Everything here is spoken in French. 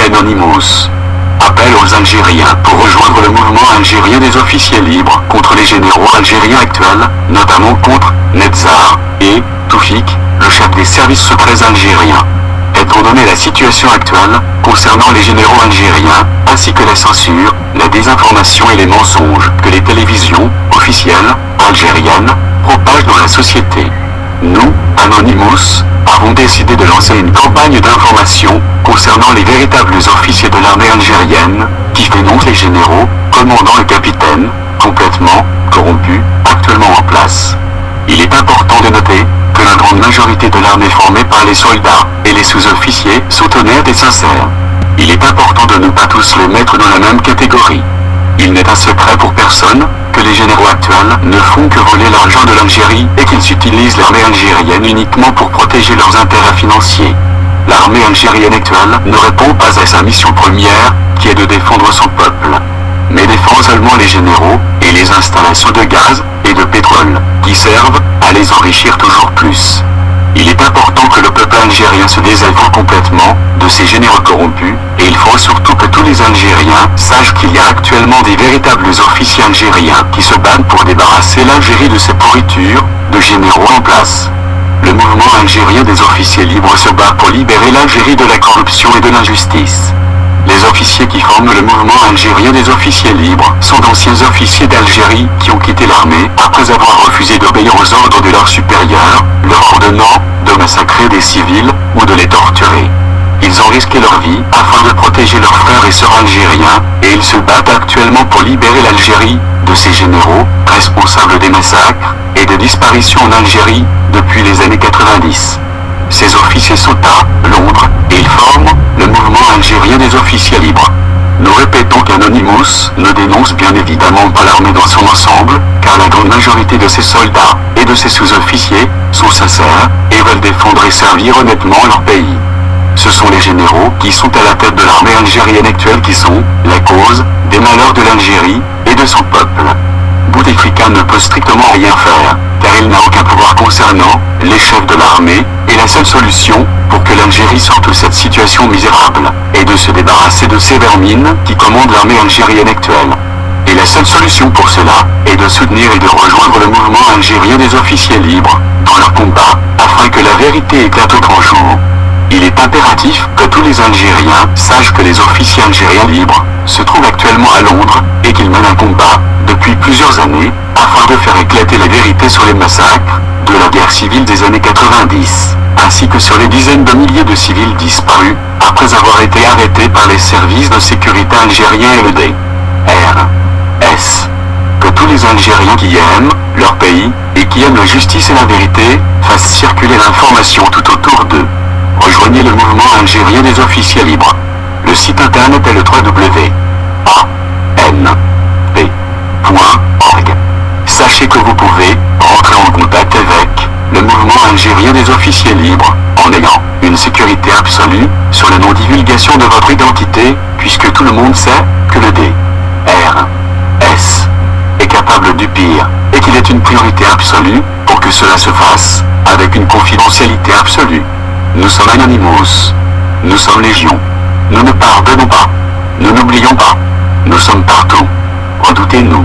Anonymous. Appel aux Algériens pour rejoindre le mouvement algérien des officiers libres contre les généraux algériens actuels, notamment contre Netzar et Toufik, le chef des services secrets algériens. Étant donné la situation actuelle concernant les généraux algériens, ainsi que la censure, la désinformation et les mensonges que les télévisions officielles algériennes propagent dans la société, nous, Anonymous, avons décidé de lancer une campagne d'information concernant les véritables officiers de l'armée algérienne, qui dénoncent les généraux, commandants et capitaines, complètement corrompus, actuellement en place. Il est important de noter que la grande majorité de l'armée formée par les soldats et les sous-officiers sont honnêtes et sincères. Il est important de ne pas tous les mettre dans la même catégorie. Il n'est un secret pour personne que les généraux actuels ne font que voler l'argent de l'Algérie et qu'ils utilisent l'armée algérienne uniquement pour protéger leurs intérêts financiers. L'armée algérienne actuelle ne répond pas à sa mission première, qui est de défendre son peuple, mais défend seulement les généraux et les installations de gaz et de pétrole, qui servent à les enrichir toujours plus. Il est important que le peuple algérien se désavoue complètement de ces généraux corrompus, et il faut surtout que tous les Algériens sachent qu'il y a actuellement des véritables officiers algériens qui se battent pour débarrasser l'Algérie de ces pourritures de généraux en place. Le mouvement algérien des officiers libres se bat pour libérer l'Algérie de la corruption et de l'injustice. Les officiers qui forment le mouvement algérien des officiers libres sont d'anciens officiers d'Algérie qui ont quitté l'armée après avoir refusé d'obéir aux ordres de leurs supérieurs, leur ordonnant de massacrer des civils ou de les torturer. Ils ont risqué leur vie afin de protéger leurs frères et sœurs algériens, et ils se battent actuellement pour libérer l'Algérie de ces généraux responsables des massacres et des disparitions en Algérie depuis les années 90. Ces officiers sont à Londres et ils forment le mouvement algérien des officiers libres. Nous répétons qu'Anonymous ne dénonce bien évidemment pas l'armée dans son ensemble, car la grande majorité de ses soldats et de ses sous-officiers sont sincères et veulent défendre et servir honnêtement leur pays. Ce sont les généraux qui sont à la tête de l'armée algérienne actuelle qui sont la cause des malheurs de l'Algérie et de son peuple. Bouteflika ne peut strictement rien faire, car il n'a aucun pouvoir concernant les chefs de l'armée, et la seule solution pour que l'Algérie sorte de cette situation misérable est de se débarrasser de ces vermines qui commandent l'armée algérienne actuelle. Et la seule solution pour cela est de soutenir et de rejoindre le mouvement algérien des officiers libres dans leur combat, afin que la vérité éclate au grand jour. Il est impératif que tous les Algériens sachent que les officiers algériens libres se trouvent actuellement à Londres et qu'ils mènent un combat depuis plusieurs années afin de faire éclater la vérité sur les massacres de la guerre civile des années 90, ainsi que sur les dizaines de milliers de civils disparus après avoir été arrêtés par les services de sécurité algériens et le DRS. Que tous les Algériens qui aiment leur pays et qui aiment la justice et la vérité fassent circuler l'information tout autour d'eux. Rejoignez le mouvement algérien des officiers libres. Le site internet est le www.anp.org. Sachez que vous pouvez rentrer en contact avec le mouvement algérien des officiers libres en ayant une sécurité absolue sur la non-divulgation de votre identité, puisque tout le monde sait que le DRS est capable du pire et qu'il est une priorité absolue pour que cela se fasse avec une confidentialité absolue. Nous sommes Anonymous. Nous sommes Légion. Nous ne pardonnons pas. Nous n'oublions pas. Nous sommes partout. Redoutez-nous.